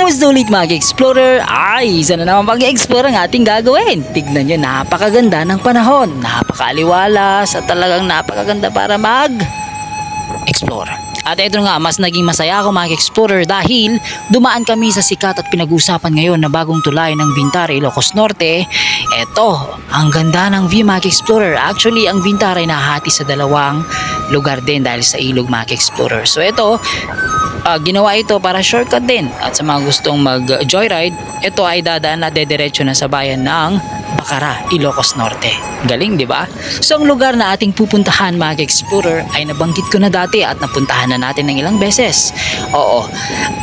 Kamusta ulit mga explorer? Ay, isa na naman pag-explore ang ating gagawin. Tignan nyo, napakaganda ng panahon. Napakaaliwalas at talagang napakaganda para mag-explore. At ito nga, mas naging masaya ako mga explorer dahil dumaan kami sa sikat at pinag-usapan ngayon na bagong tulay ng Vintara, Ilocos Norte. Ito, ang ganda ng view mga explorer. Actually, ang Vintara ay nahati sa dalawang lugar din dahil sa ilog mga explorer. So ito, ginawa ito para shortcut din at sa mga gustong mag-joyride, ito ay dadaan na dediretso na sa bayan ng Bacara, Ilocos Norte. Galing, di ba? So ang lugar na ating pupuntahan mga explorer ay nabanggit ko na dati at napuntahan na natin ng ilang beses. Oo.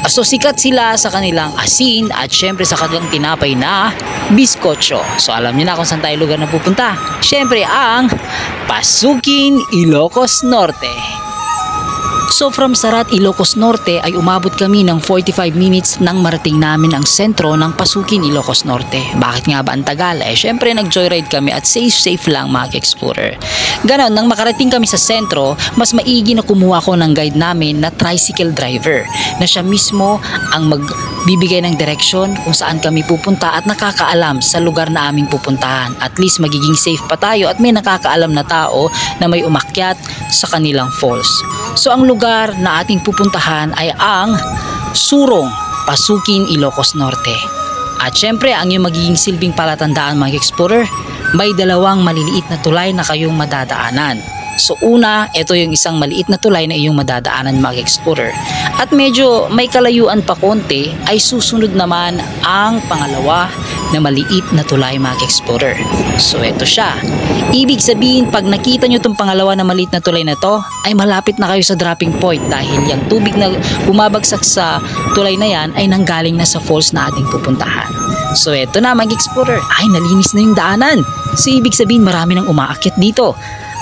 So sikat sila sa kanilang asin at syempre sa kanilang tinapay na biskotso. So alam niyo na kung saan tayo lugar na pupunta. Syempre ang Pasukin, Ilocos Norte. So from Sarat, Ilocos Norte ay umabot kami ng 45 minutes nang marating namin ang sentro ng Pasukin, Ilocos Norte. Bakit nga ba ang tagal? Syempre nag-joyride kami at safe lang mga explorer. Ganon, nang makarating kami sa sentro, mas maigi na kumuha ko ng guide namin na tricycle driver na siya mismo ang magbibigay ng direksyon kung saan kami pupunta at nakakaalam sa lugar na aming pupuntahan. At least magiging safe pa tayo at may nakakaalam na tao na may umakyat sa kanilang falls. So ang lugar na ating pupuntahan ay ang Surong, Pasukin, Ilocos Norte. At syempre ang iyong magiging silbing palatandaan mga explorer, may dalawang maliliit na tulay na kayong madadaanan. So una, ito yung isang maliit na tulay na iyong madadaanan mga explorer. At medyo may kalayuan pa konti ay susunod naman ang pangalawa na maliit na tulay mga explorer. So ito siya. Ibig sabihin pag nakita nyo itong pangalawa na maliit na tulay na to ay malapit na kayo sa dropping point dahil yung tubig na bumabagsak sa tulay na yan ay nanggaling na sa falls na ating pupuntahan. So ito na mga explorer, ay nalinis na yung daanan. So ibig sabihin marami nang umaakyat dito.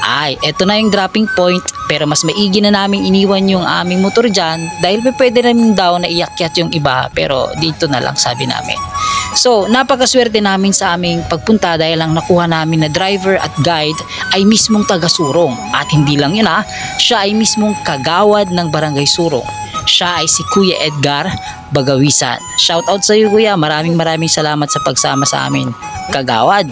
Ay, eto na yung dropping point pero mas maigi na naming iniwan yung aming motor dyan dahil pwede namin daw na iakyat yung iba pero dito na lang sabi namin. So, napakaswerte namin sa aming pagpunta dahil ang nakuha namin na driver at guide ay mismong taga Surong at hindi lang yun siya ay mismong kagawad ng Barangay Surong. Siya ay si Kuya Edgar Bagawisan. Shoutout sa iyo kuya, maraming salamat sa pagsama sa amin, kagawad.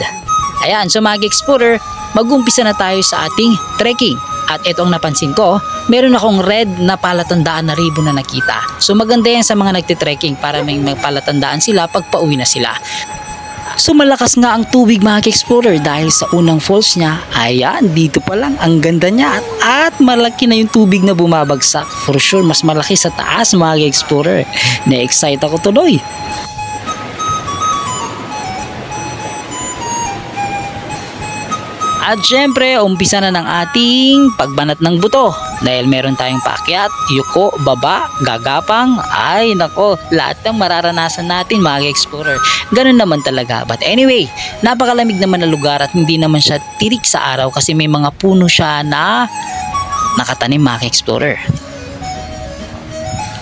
Ayan, so mga explorer, mag-umpisa na tayo sa ating trekking. At ito ang napansin ko, meron akong red na palatandaan na ribbon na nakita. So maganda yan sa mga nagtitrekking para may palatandaan sila pag pauwi na sila. So malakas nga ang tubig mga explorer dahil sa unang falls niya, ayan, dito pa lang ang ganda niya at malaki na yung tubig na bumabagsak. For sure, mas malaki sa taas mga explorer. Na-excite ako tuloy. At syempre, umpisa na ng ating pagbanat ng buto. Dahil meron tayong paakyat, yuko, baba, gagapang. Ay nako, lahat ng mararanasan natin mga explorer. Ganun naman talaga. But anyway, napakalamig naman na lugar at hindi naman siya tirik sa araw kasi may mga puno siya na nakatanim mga explorer.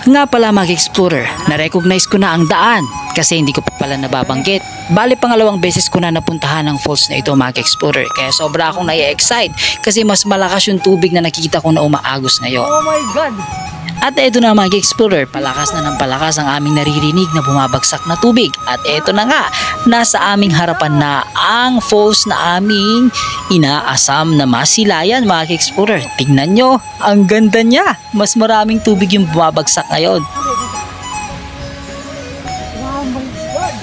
Nga pala mga explorer, na-recognize ko na ang daan kasi hindi ko pa pala nababanggit. Bali pangalawang beses ko na napuntahan ang falls na ito mga explorer kaya sobra akong nai-excite kasi mas malakas yung tubig na nakikita ko na umaagos ngayon. Oh my God! At eto na mga explorer, palakas na ng palakas ang aming naririnig na bumabagsak na tubig. At eto na nga, nasa aming harapan na ang falls na aming inaasam na masilayan mga explorer. Tingnan nyo, ang ganda niya. Mas maraming tubig yung bumabagsak ngayon. Oh my God!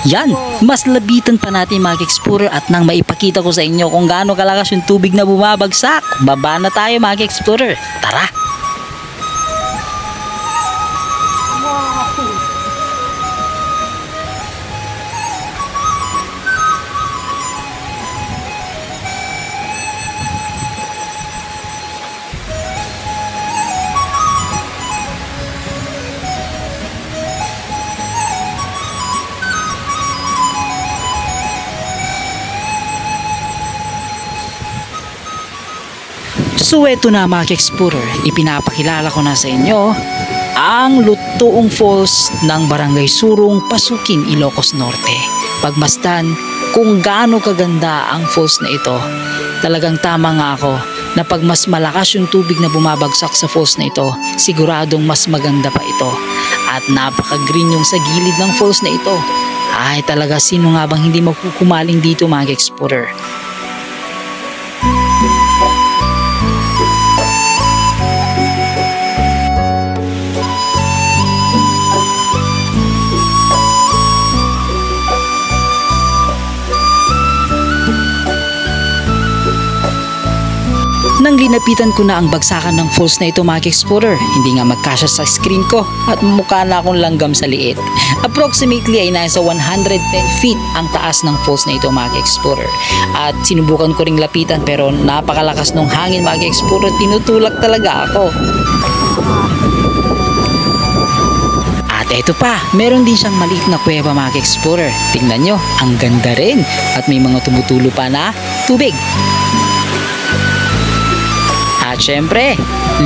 Yan, mas labitan pa natin mga explorer at nang maipakita ko sa inyo kung gaano kalakas yung tubig na bumabagsak. Baba na tayo mga explorer. Tara! So eto na mga explorer, ipinapakilala ko na sa inyo ang Lutoong Falls ng Barangay Surong, Pasukin, Ilocos Norte. Pagmasdan kung gaano kaganda ang falls na ito. Talagang tama nga ako na pag mas malakas yung tubig na bumabagsak sa falls na ito, siguradong mas maganda pa ito. At napaka-green yung sa gilid ng falls na ito. Ay talaga, sino nga bang hindi magkukumaling dito mga explorer? Nang linapitan ko na ang bagsakan ng falls na ito mga explorer, hindi nga magkasya sa screen ko at mukha na akong langgam sa liit. Approximately ay nasa 110 feet ang taas ng falls na ito mga explorer. At sinubukan ko ring lapitan pero napakalakas ng hangin mga explorer, tinutulak talaga ako. At eto pa, meron din siyang maliit na kuweba mga explorer. Tingnan nyo, ang ganda rin at may mga tumutulo pa na tubig. At syempre,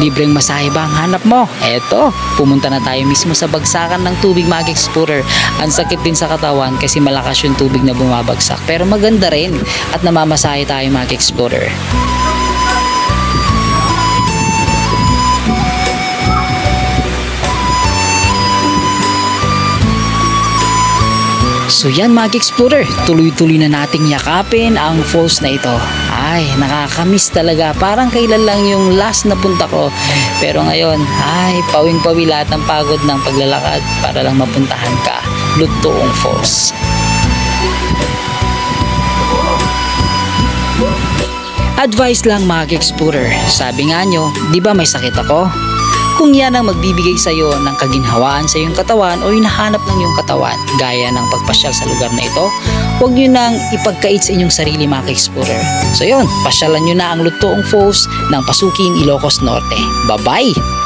libreng masahe ba ang hanap mo? Eto, pumunta na tayo mismo sa bagsakan ng tubig mga explorer. Ang sakit din sa katawan kasi malakas yung tubig na bumabagsak. Pero maganda rin at namamasahe tayo mga explorer. So yan mga explorer, tuloy-tuloy na nating yakapin ang falls na ito. Ay, nakakamiss talaga. Parang kailan lang yung last na punta ko. Pero ngayon, ay, pawing-pawi lahat ng pagod ng paglalakad para lang mapuntahan ka. Lutong Falls. Advice lang mga explorer. Sabi nga nyo, di ba may sakit ako? Kung yan ang magbibigay sa iyo ng kaginhawaan sa iyong katawan o hinahanap ng iyong katawan, gaya ng pagpasyal sa lugar na ito, huwag nyo nang ipagkait sa inyong sarili mga ka-explorer. So yun, pasyalan nyo na ang Lutong Falls ng Pasukin, Ilocos Norte. Bye-bye!